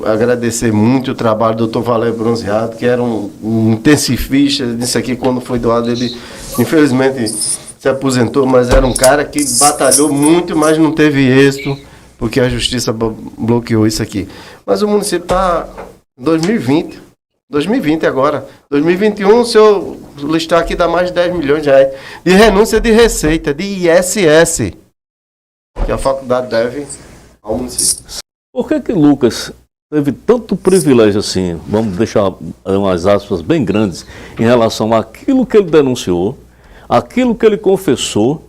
agradecer muito o trabalho do doutor Valério Bronzeado, que era um intensivista disso aqui. Quando foi doado, ele infelizmente se aposentou, mas era um cara que batalhou muito, mas não teve êxito, porque a justiça bloqueou isso aqui. Mas o município está em 2020 agora. 2021, se eu listar aqui, dá mais de 10 milhões de reais de renúncia de receita, de ISS, que a faculdade deve ao município. Por que Lucas teve tanto privilégio assim, vamos deixar umas aspas bem grandes, em relação àquilo que ele denunciou, aquilo que ele confessou,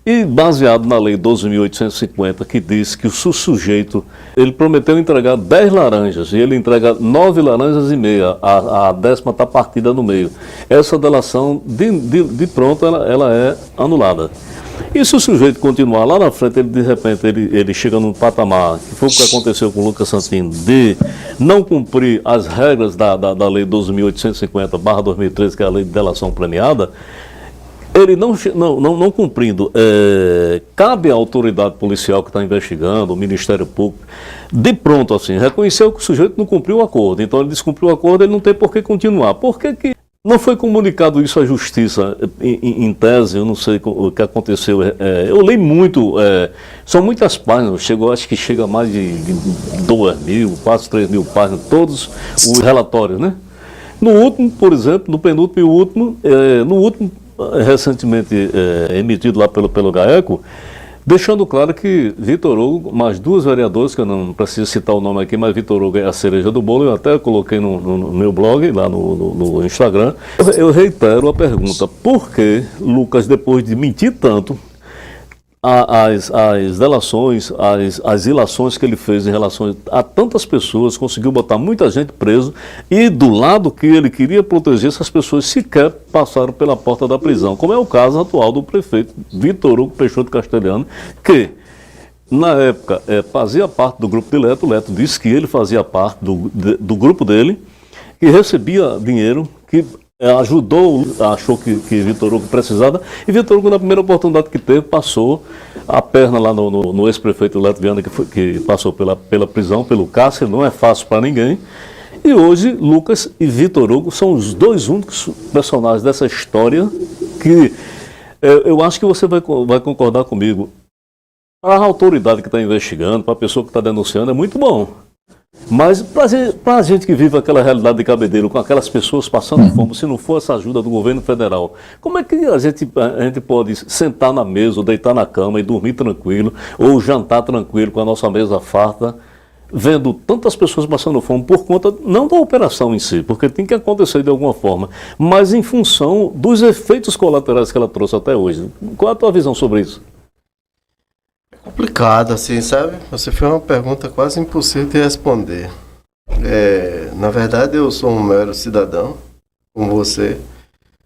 e baseado na lei 12.850, que diz que o sujeito, ele prometeu entregar 10 laranjas, e ele entrega 9 laranjas e meia, a 10ª está partida no meio. Essa delação, de pronto, ela é anulada. E se o sujeito continuar lá na frente, de repente ele chega num patamar, que foi o que aconteceu com o Lucas Santini, de não cumprir as regras da lei 12.850/2013, que é a lei de delação premiada, ele não cumprindo, cabe à autoridade policial que está investigando, o Ministério Público, de pronto assim, reconheceu que o sujeito não cumpriu o acordo. Então ele descumpriu o acordo, ele não tem por que continuar. Por que não foi comunicado isso à Justiça em tese? Eu não sei o que aconteceu. Eu leio muito, são muitas páginas, acho que chega a mais de 2.000, quase 3.000 páginas, todos os relatórios, né? No último, por exemplo, no penúltimo e último, no último, recentemente emitido lá pelo GAECO, deixando claro que Vitor Hugo, mais 2 vereadores, que eu não preciso citar o nome aqui, mas Vitor Hugo é a cereja do bolo, eu até coloquei no meu blog, lá no Instagram. Eu reitero a pergunta: por que Lucas, depois de mentir tanto, as delações, as ilações que ele fez em relação a tantas pessoas, conseguiu botar muita gente preso, e do lado que ele queria proteger, essas pessoas sequer passaram pela porta da prisão, como é o caso atual do prefeito Vitor Hugo Peixoto Castelhano, que na época fazia parte do grupo de Leto. Leto disse que ele fazia parte do grupo dele, que recebia dinheiro, que ajudou, achou que Vitor Hugo precisava, e Vitor Hugo, na primeira oportunidade que teve, passou a perna lá no ex-prefeito Leto Viana, que passou pela prisão, pelo cárcere. Não é fácil para ninguém. E hoje, Lucas e Vitor Hugo são os 2 únicos personagens dessa história que eu acho que você vai concordar comigo. Para a autoridade que está investigando, para a pessoa que está denunciando, é muito bom. Mas para a gente que vive aquela realidade de Cabedelo, com aquelas pessoas passando fome, se não for essa ajuda do governo federal, como é que a gente pode sentar na mesa, ou deitar na cama e dormir tranquilo, ou jantar tranquilo com a nossa mesa farta, vendo tantas pessoas passando fome por conta, não da operação em si, porque tem que acontecer de alguma forma, mas em função dos efeitos colaterais que ela trouxe até hoje? Qual é a tua visão sobre isso? Complicado, assim, sabe? Você fez uma pergunta quase impossível de responder. Na verdade, eu sou um mero cidadão, como você.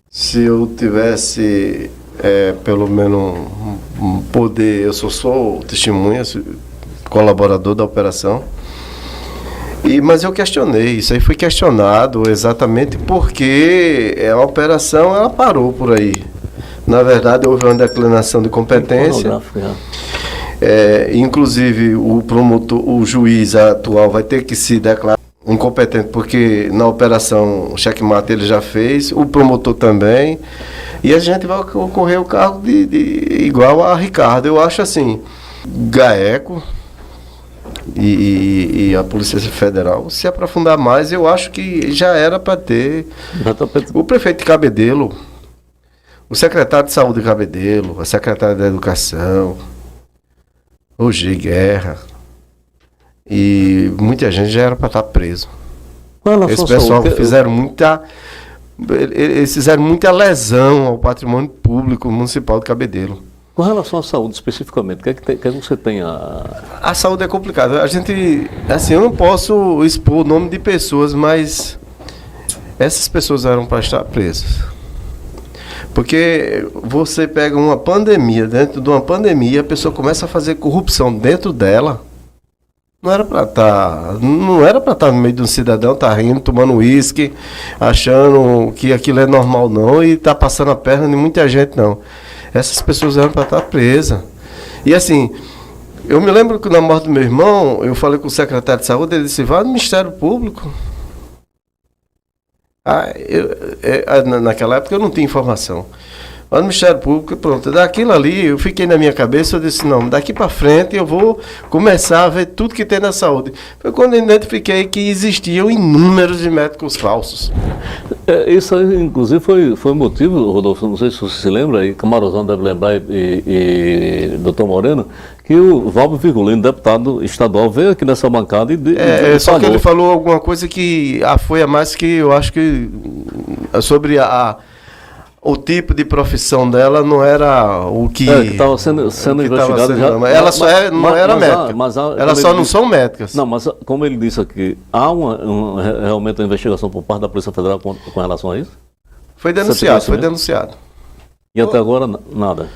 Se eu tivesse, pelo menos, um poder, eu sou testemunha, colaborador da operação. Mas eu questionei, isso aí foi questionado exatamente porque a operação ela parou por aí. Na verdade, houve uma declinação de competência. Inclusive, o promotor, o juiz atual vai ter que se declarar incompetente, porque na operação checkmate ele já fez, o promotor também, e a gente vai ocorrer o cargo de igual a Ricardo. Eu acho assim, GAECO e a Polícia Federal se aprofundar mais, eu acho que já era para ter o prefeito de Cabedelo, o secretário de Saúde de Cabedelo, a secretária da Educação, Roger Guerra, e muita gente já era para estar preso. Esse pessoal eles fizeram muita lesão ao patrimônio público municipal de Cabedelo. Com relação à saúde especificamente, o que é que você tem a saúde é complicada. A gente, assim, eu não posso expor o nome de pessoas, mas essas pessoas eram para estar presas. Porque você pega uma pandemia, dentro de uma pandemia, a pessoa começa a fazer corrupção dentro dela. Não era para estar no meio de um cidadão, tá rindo, tomando uísque, achando que aquilo é normal não, e tá passando a perna de muita gente não. Essas pessoas eram para estar presas. E assim, eu me lembro que na morte do meu irmão, eu falei com o secretário de saúde, ele disse, vá no Ministério Público. Naquela época eu não tinha informação. Lá no Ministério Público, pronto, daquilo ali, eu fiquei na minha cabeça, eu disse, não, daqui para frente eu vou começar a ver tudo que tem na saúde. Foi quando eu identifiquei que existiam inúmeros de médicos falsos. Isso aí, inclusive, foi motivo, Rodolfo, não sei se você se lembra, aí Camarosão deve lembrar, e Dr. Moreno, que o Valber Virgulino, deputado estadual, veio aqui nessa bancada e só que ele falou alguma coisa que foi a mais que eu acho que sobre o tipo de profissão dela não era o que estava sendo investigado. Ela só não era médica. Elas só não são médicas. Não, mas como ele disse aqui, há realmente uma investigação por parte da Polícia Federal com relação a isso? Foi denunciado. E até agora, nada?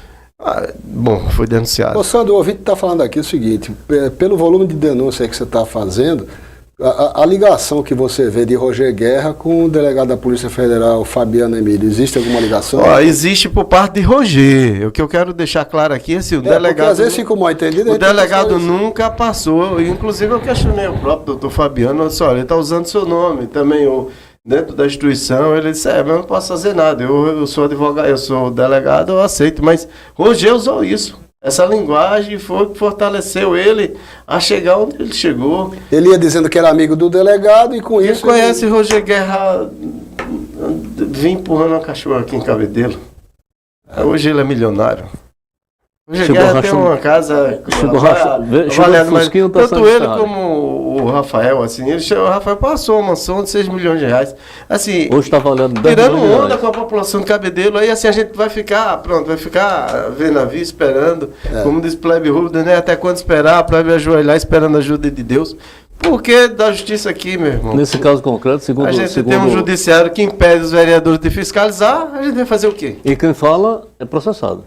Bom, foi denunciado. Ô Sandro, o ouvinte está falando aqui o seguinte, pelo volume de denúncia que você está fazendo, a ligação que você vê de Roger Guerra com o delegado da Polícia Federal, Fabiano Emílio, existe alguma ligação? Existe por parte de Roger. O que eu quero deixar claro aqui é assim, o delegado... Porque às vezes fica mal entendido... O delegado nunca passou, inclusive eu questionei o próprio doutor Fabiano, olha, ele está usando seu nome também, dentro da instituição, ele disse, mas eu não posso fazer nada, eu sou advogado, eu sou delegado, eu aceito, mas Roger usou isso. Essa linguagem foi o que fortaleceu ele a chegar onde ele chegou. Ele ia dizendo que era amigo do delegado e com isso... Quem conhece Roger Guerra, vim empurrando uma cachorra aqui em Cabedelo. Hoje ele é milionário. Roger Guerra tem uma casa... Tanto ele como o Rafael, assim, o Rafael passou uma mansão de 6 milhões de reais. Assim, hoje está valendo 10 tirando milhões onda com a população de Cabedelo, aí assim a gente vai ficar vendo a vida, esperando, como diz Plebe Rubens, né? Até quando esperar, Plebe ajoelhar esperando a ajuda de Deus. Por que da justiça aqui, meu irmão? Nesse caso concreto, segundo... A gente tem um judiciário que impede os vereadores de fiscalizar, a gente vai fazer o quê? E quem fala é processado.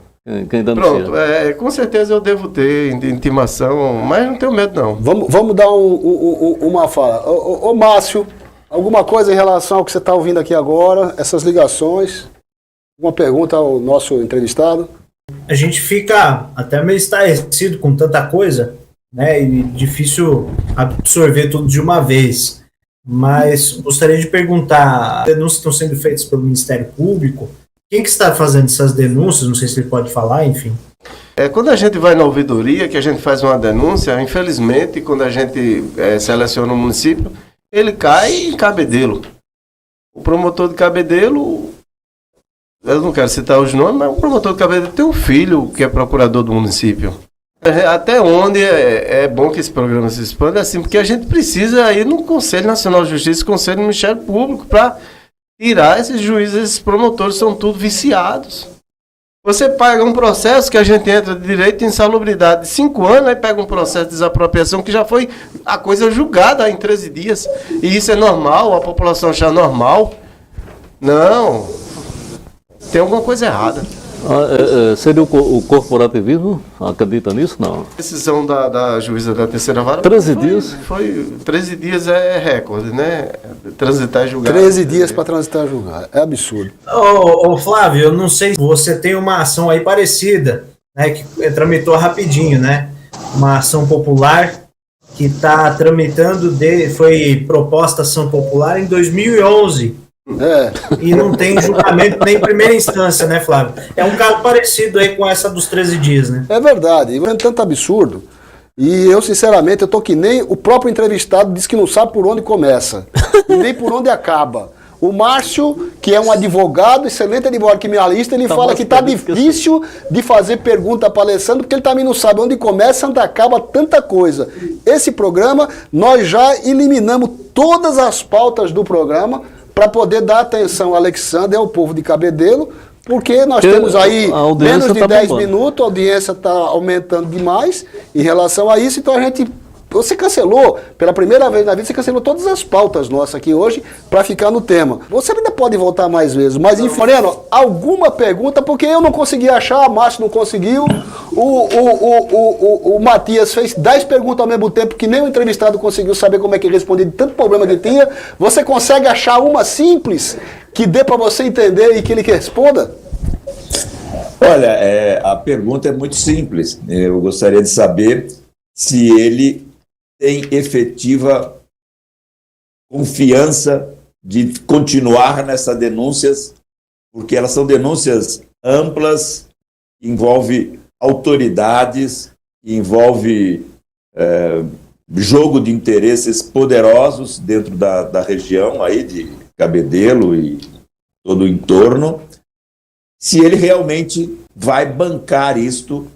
Quem denuncia. Pronto, com certeza eu devo ter intimação, mas não tenho medo não. Vamos dar uma fala. Ô Márcio, alguma coisa em relação ao que você está ouvindo aqui agora, essas ligações? Alguma pergunta ao nosso entrevistado? A gente fica até meio estarrecido com tanta coisa, né? E difícil absorver tudo de uma vez. Mas gostaria de perguntar, as denúncias estão sendo feitas pelo Ministério Público? Quem que está fazendo essas denúncias? Não sei se ele pode falar, enfim. Quando a gente vai na ouvidoria, que a gente faz uma denúncia, infelizmente, quando a gente seleciona um município, ele cai em Cabedelo. O promotor de Cabedelo, eu não quero citar os nomes, mas o promotor de Cabedelo tem um filho que é procurador do município. Até onde é bom que esse programa se expanda, assim, porque a gente precisa ir no Conselho Nacional de Justiça, Conselho do Ministério Público, para tirar esses juízes, esses promotores, são tudo viciados. Você paga um processo que a gente entra de direito de insalubridade de 5 anos, aí pega um processo de desapropriação que já foi a coisa julgada em 13 dias. E isso é normal, a população achar normal. Não. Tem alguma coisa errada. Seria o corporativismo? Acredita nisso? Não. A decisão da juíza da terceira vara... 13 dias? 13 dias é recorde, né? Transitar e julgar. 13 dias para transitar e julgar. É absurdo. Ô, Flávio, eu não sei se você tem uma ação aí parecida, né, que tramitou rapidinho, né? Uma ação popular que está tramitando, foi proposta ação popular em 2011. E não tem julgamento nem em primeira instância, né, Flávio? É um caso parecido aí com essa dos 13 dias, né? É verdade, é tanto absurdo. E eu, sinceramente, eu tô que nem o próprio entrevistado disse que não sabe por onde começa, e nem por onde acaba. O Márcio, que é um advogado, excelente advogado criminalista, ele fala que tá difícil de fazer pergunta para Alessandro, porque ele também não sabe onde começa, onde acaba tanta coisa. Esse programa, nós já eliminamos todas as pautas do programa, para poder dar atenção ao Alexandre e ao povo de Cabedelo, porque nós temos aí menos de 10 minutos, a audiência está aumentando demais em relação a isso, então você cancelou, pela primeira vez na vida, você cancelou todas as pautas nossas aqui hoje para ficar no tema. Você ainda pode voltar mais vezes, mas, Moreno, alguma pergunta, porque eu não consegui achar, o Márcio não conseguiu, o Matias fez 10 perguntas ao mesmo tempo que nem o entrevistado conseguiu saber como é que respondia de tanto problema que tinha. Você consegue achar uma simples que dê para você entender e que ele responda? Olha, a pergunta é muito simples. Eu gostaria de saber se ele tem efetiva confiança de continuar nessas denúncias, porque elas são denúncias amplas, envolve autoridades, envolve jogo de interesses poderosos dentro da região aí de Cabedelo e todo o entorno, se ele realmente vai bancar isto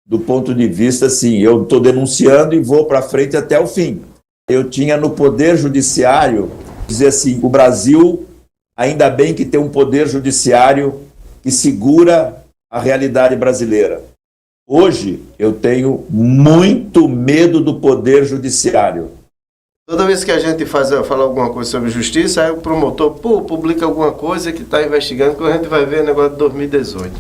do ponto de vista, assim, eu estou denunciando e vou para frente até o fim. Eu tinha no Poder Judiciário, dizer assim, o Brasil, ainda bem que tem um Poder Judiciário que segura a realidade brasileira. Hoje, eu tenho muito medo do Poder Judiciário. Toda vez que a gente fala alguma coisa sobre justiça, aí o promotor publica alguma coisa que está investigando, que a gente vai ver o negócio de 2018.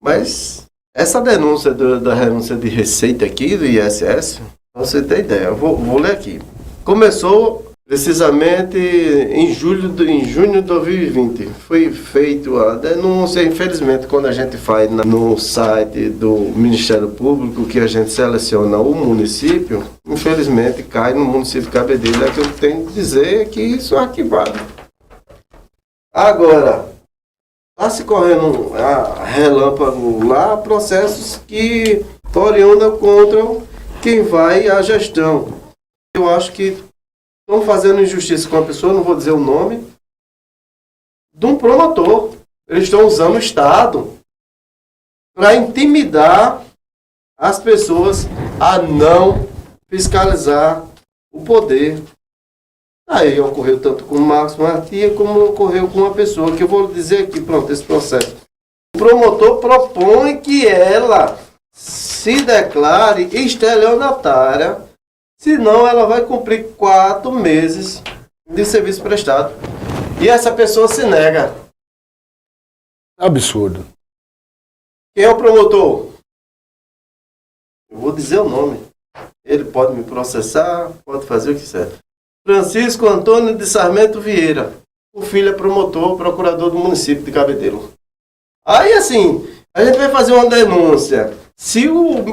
Mas essa denúncia da renúncia de receita aqui do ISS, pra você ter ideia, eu vou ler aqui. Começou precisamente em junho de 2020. Foi feita a denúncia. Infelizmente, quando a gente faz no site do Ministério Público, que a gente seleciona o município, infelizmente cai no município de Cabedelo. É que eu tenho que dizer que isso é arquivado. Agora, está se correndo a relâmpago lá, processos que oriundam contra quem vai à gestão. Eu acho que estão fazendo injustiça com a pessoa, não vou dizer o nome, de um promotor. Eles estão usando o Estado para intimidar as pessoas a não fiscalizar o poder. Aí ocorreu tanto com o Marcos Martia como ocorreu com uma pessoa, que eu vou dizer aqui, pronto, esse processo. O promotor propõe que ela se declare estelionatária, senão ela vai cumprir 4 meses de serviço prestado. E essa pessoa se nega. Absurdo. Quem é o promotor? Eu vou dizer o nome. Ele pode me processar, pode fazer o que quiser. Francisco Antônio de Sarmento Vieira. O filho é promotor, procurador do município de Cabedelo. Aí, assim, a gente vai fazer uma denúncia. Se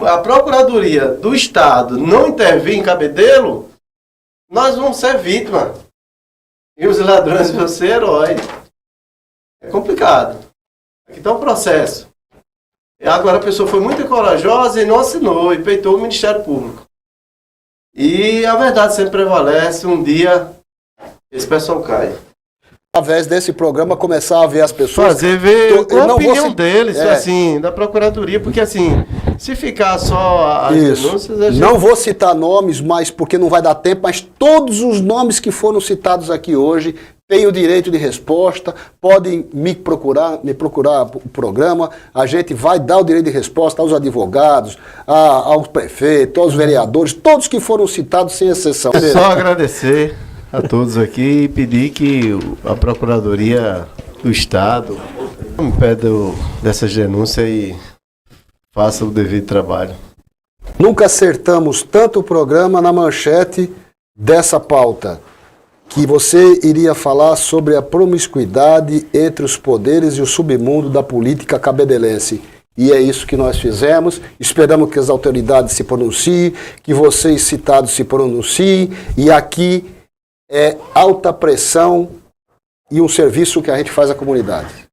a Procuradoria do Estado não intervir em Cabedelo, nós vamos ser vítima. E os ladrões vão ser heróis. É complicado. Aqui está o processo. E agora a pessoa foi muito corajosa e não assinou, e peitou o Ministério Público. E a verdade sempre prevalece, um dia esse pessoal cai. Através desse programa, começar a ver as pessoas... Ver a opinião deles, assim, da Procuradoria, porque assim, Se ficar só as denúncias, a gente... Não vou citar nomes, mas porque não vai dar tempo, mas todos os nomes que foram citados aqui hoje têm o direito de resposta, podem me procurar o programa, a gente vai dar o direito de resposta aos advogados, aos prefeitos, aos vereadores, todos que foram citados sem exceção. Só agradecer a todos aqui e pedir que a Procuradoria do Estado impede dessas denúncias e faça o devido trabalho. Nunca acertamos tanto o programa na manchete dessa pauta, que você iria falar sobre a promiscuidade entre os poderes e o submundo da política cabedelense. E é isso que nós fizemos. Esperamos que as autoridades se pronunciem, que vocês citados se pronunciem, e aqui é alta pressão e um serviço que a gente faz à comunidade.